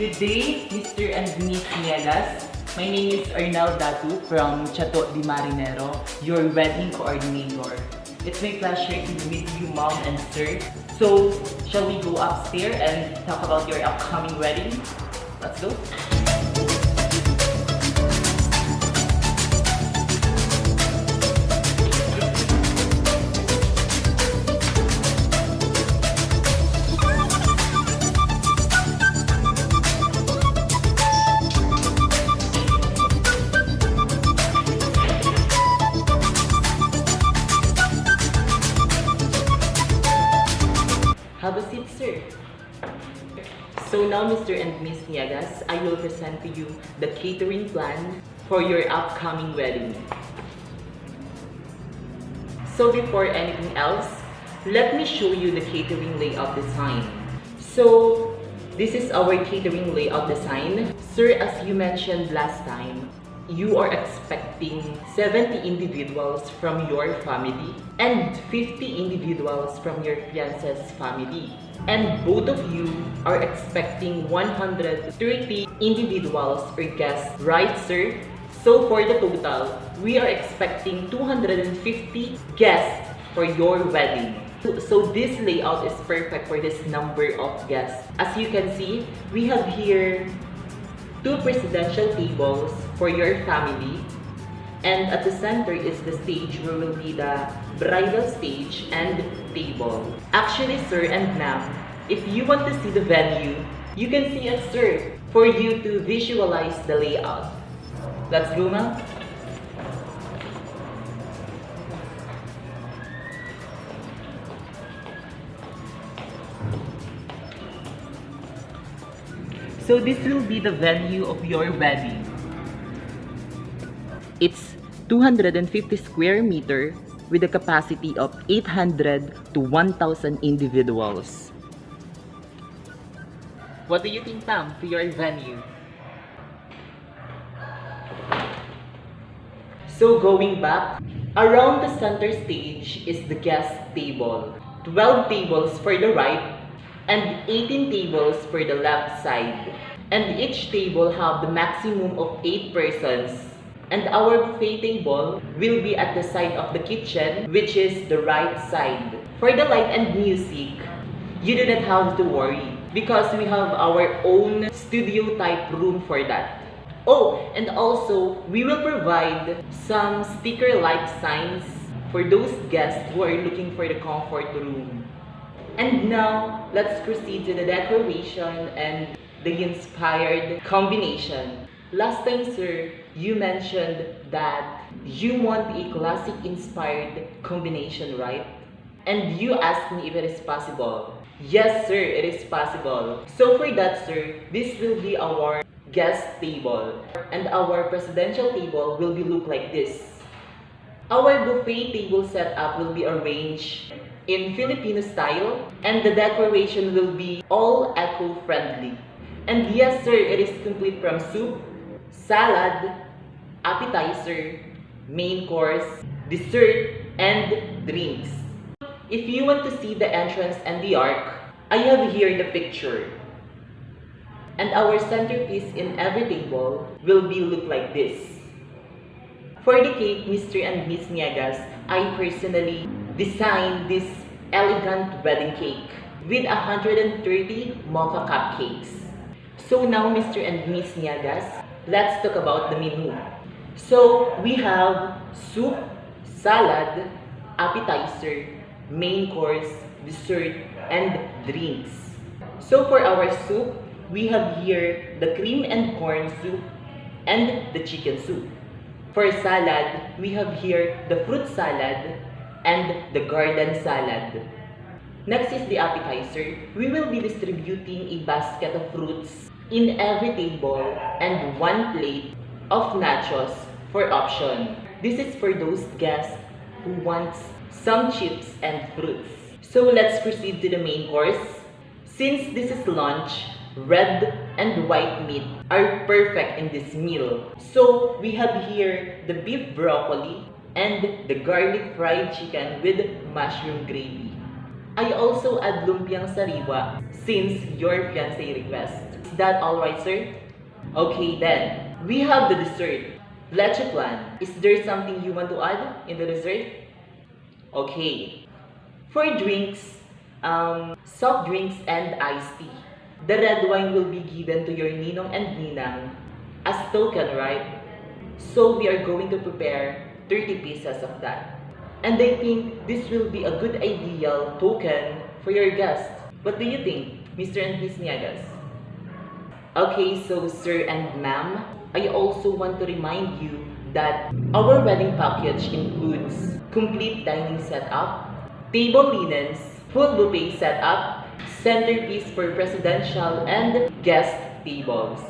Good day, Mr. and Miss Niegas. My name is Arnel Datu from Chateau de Marinero, your wedding coordinator. It's my pleasure to meet you, Mom and Sir. So, shall we go upstairs and talk about your upcoming wedding? Let's go. Have a seat, sir. So now, Mr. and Miss Niegas, I will present to you the catering plan for your upcoming wedding. So before anything else, let me show you the catering layout design. So this is our catering layout design. Sir, as you mentioned last time, you are expecting 70 individuals from your family and 50 individuals from your fiance's family. And both of you are expecting 130 individuals or guests, right, sir? So for the total, we are expecting 250 guests for your wedding. So this layout is perfect for this number of guests. As you can see, we have here 2 presidential tables for your family, and at the center is the stage where will be the bridal stage and table. Actually, sir and ma'am, if you want to see the venue, you can see it, sir, for you to visualize the layout. Let's go, ma'am. So this will be the venue of your wedding. It's 250 square meter with a capacity of 800 to 1,000 individuals. What do you think, ma'am, to your venue? So going back, around the center stage is the guest table. 12 tables for the right and 18 tables for the left side. And each table have the maximum of 8 persons. And our buffet table will be at the side of the kitchen, which is the right side. For the light and music, you do not have to worry because we have our own studio type room for that. Oh, and also, we will provide some sticker-like signs for those guests who are looking for the comfort room. And now, let's proceed to the decoration and the inspired combination. Last time, sir, you mentioned that you want a classic inspired combination, right? And you asked me if it is possible. Yes, sir, it is possible. So for that, sir, this will be our guest table. And our presidential table will be look like this. Our buffet table setup will be arranged in Filipino style, and the decoration will be all eco-friendly. And yes, sir, it is complete from soup, salad, appetizer, main course, dessert, and drinks. If you want to see the entrance and the arc, I have here the picture. And our centerpiece in every table will be look like this. For the cake, Mr. and Miss Niegas, I personally designed this elegant wedding cake with 130 mocha cupcakes. So now, Mr. and Miss Niegas, let's talk about the menu. So we have soup, salad, appetizer, main course, dessert, and drinks. So for our soup, we have here the cream and corn soup and the chicken soup. For salad, we have here the fruit salad and the garden salad. Next is the appetizer. We will be distributing a basket of fruits in every table and 1 plate of nachos for option. This is for those guests who want some chips and fruits. So let's proceed to the main course. Since this is lunch, red and white meat are perfect in this meal. So we have here the beef broccoli and the garlic fried chicken with mushroom gravy. I also add lumpiang sariwa since your fiancé request. that alright, sir? Okay then, we have the dessert. Leche plan. Is there something you want to add in the dessert? Okay. For drinks, soft drinks and iced tea. The red wine will be given to your ninong and ninang as token, right? So we are going to prepare 30 pieces of that. And I think this will be a good ideal token for your guest. What do you think, Mr. and Miss Niegas? Okay, so sir and ma'am, I also want to remind you that our wedding package includes complete dining setup, table linens, full buffet setup, centerpiece for presidential and guest tables.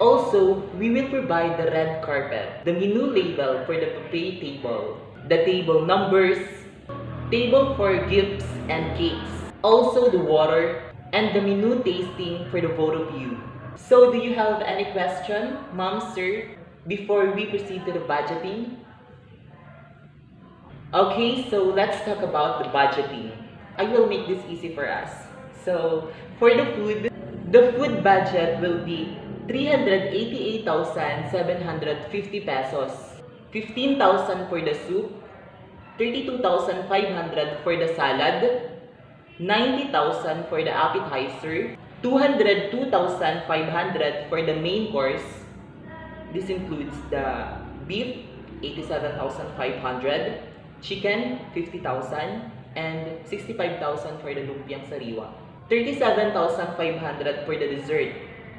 Also, we will provide the red carpet, the menu label for the buffet table, the table numbers, table for gifts and cakes, also the water, and the menu tasting for the both of you. So, do you have any question, ma'am, sir, before we proceed to the budgeting? Okay, so let's talk about the budgeting. I will make this easy for us. So, for the food budget will be 388,750 pesos, 15,000 for the soup, 32,500 for the salad, 90,000 for the appetizer, 202,500 for the main course. This includes the beef, 87,500, chicken, 50,000, and 65,000 for the lumpiang sariwa. 37,500 for the dessert.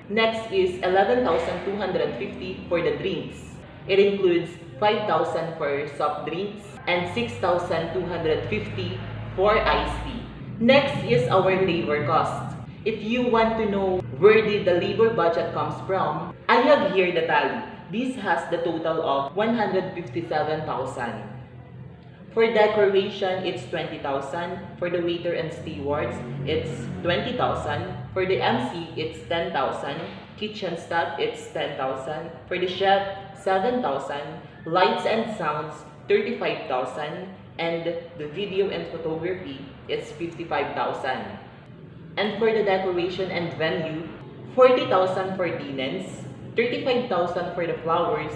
Next is 11,250 for the drinks. It includes 5,000 for soft drinks and 6,250 for iced tea. Next is our labor cost. If you want to know where did the labor budget comes from, I have here the tally. This has the total of 157,000. For decoration, it's 20,000. For the waiter and stewards, it's 20,000. For the MC, it's 10,000. Kitchen staff, it's 10,000. For the chef, 7,000. Lights and sounds, 35,000. And the video and photography, it's 55,000. And for the decoration and venue, 40,000 for linens, 35,000 for the flowers,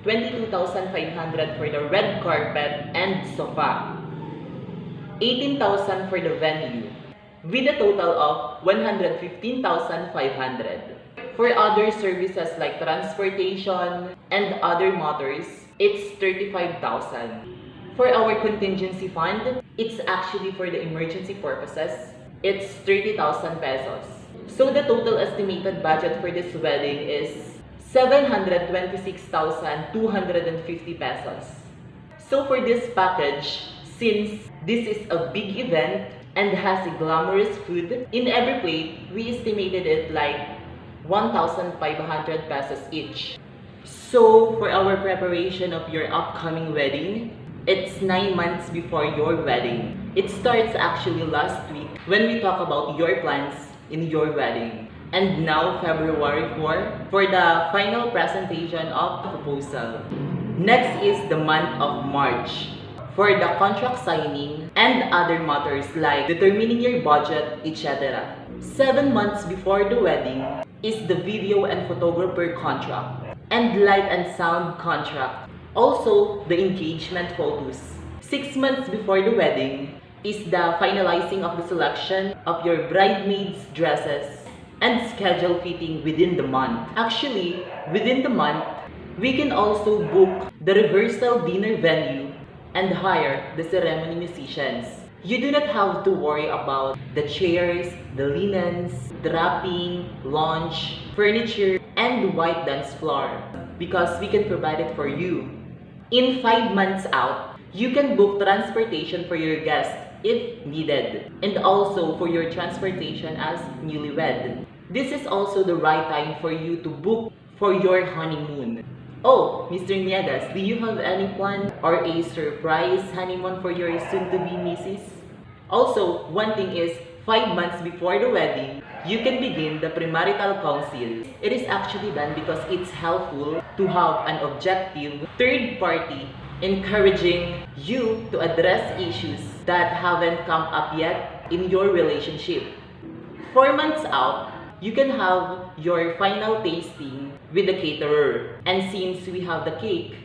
22,500 for the red carpet and sofa, 18,000 for the venue, with a total of 115,500. For other services like transportation and other matters, it's 35,000. For our contingency fund, it's actually for the emergency purposes. It's 30,000 pesos. So the total estimated budget for this wedding is 726,250 pesos. So for this package, since this is a big event and has a glamorous food, in every plate, we estimated it like 1,500 pesos each. So for our preparation of your upcoming wedding, it's 9 months before your wedding. It starts actually last week when we talk about your plans in your wedding. And now February 4 for the final presentation of the proposal. Next is the month of March for the contract signing and other matters like determining your budget, etc. 7 months before the wedding is the video and photographer contract and light and sound contract. Also, the engagement photos. 6 months before the wedding is the finalizing of the selection of your bridesmaids' dresses and schedule fitting within the month. Actually, within the month, we can also book the rehearsal dinner venue and hire the ceremony musicians. You do not have to worry about the chairs, the linens, draping, lounge, furniture, and white dance floor because we can provide it for you. In 5 months out, you can book transportation for your guests if needed, and also for your transportation as newlywed. This is also the right time for you to book for your honeymoon. Oh, Mr. Niegas, do you have any plan or a surprise honeymoon for your soon-to-be missus? Also, one thing is, 5 months before the wedding, you can begin the premarital council. It is actually done because it's helpful to have an objective third party encouraging you to address issues that haven't come up yet in your relationship. 4 months out, you can have your final tasting with the caterer. And since we have the cake,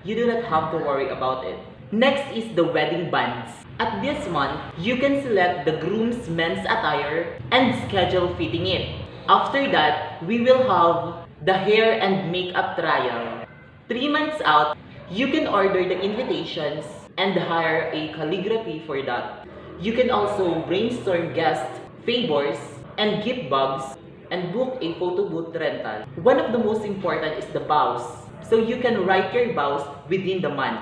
you do not have to worry about it. Next is the wedding bands. At this month, you can select the groom's men's attire and schedule fitting it. After that, we will have the hair and makeup trial. 3 months out, you can order the invitations and hire a calligraphy for that. You can also brainstorm guest favors and gift bags and book a photo booth rental. One of the most important is the vows. So you can write your vows within the month.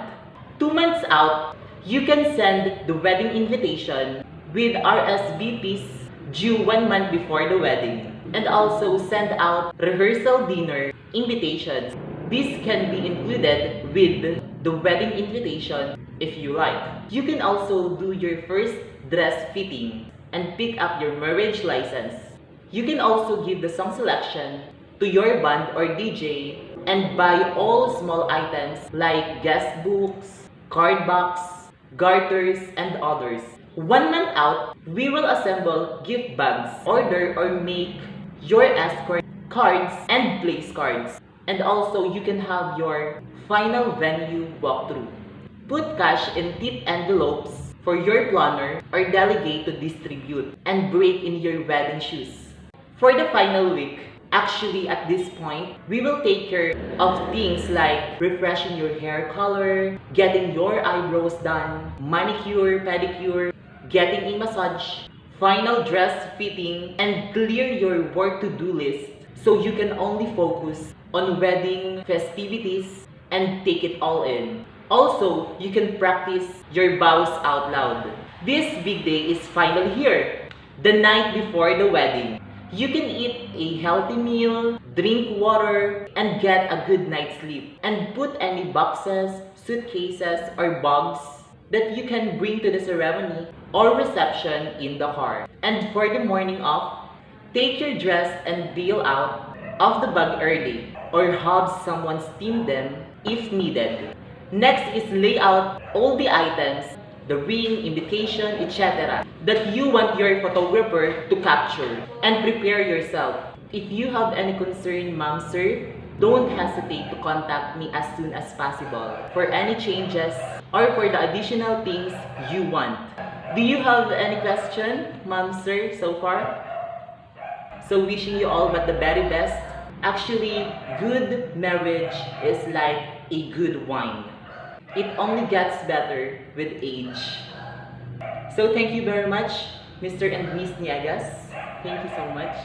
2 months out, you can send the wedding invitation with RSVPs due 1 month before the wedding. And also send out rehearsal dinner invitations. This can be included with the wedding invitation if you like. You can also do your first dress fitting and pick up your marriage license. You can also give the song selection to your band or DJ and buy all small items like guest books, card box, garters, and others. 1 month out, we will assemble gift bags, order or make your escort cards and place cards. And also, you can have your final venue walkthrough. Put cash in tip envelopes for your planner or delegate to distribute and break in your wedding shoes. For the final week, actually at this point, we will take care of things like refreshing your hair color, getting your eyebrows done, manicure, pedicure, getting a massage, final dress fitting, and clear your work to-do list so you can only focus on wedding festivities and take it all in. Also, you can practice your vows out loud. This big day is finally here, the night before the wedding. You can eat a healthy meal, drink water, and get a good night's sleep. And put any boxes, suitcases, or bags that you can bring to the ceremony or reception in the car. And for the morning off, take your dress and bail out of the bag early or have someone steam them if needed. Next is lay out all the items, the ring, invitation, etc. that you want your photographer to capture and prepare yourself. If you have any concern, ma'am, sir, don't hesitate to contact me as soon as possible for any changes or for the additional things you want. Do you have any question, ma'am, sir, so far? So wishing you all but the very best. Actually, good marriage is like a good wine. It only gets better with age. So thank you very much, Mr. and Miss Niegas. Thank you so much.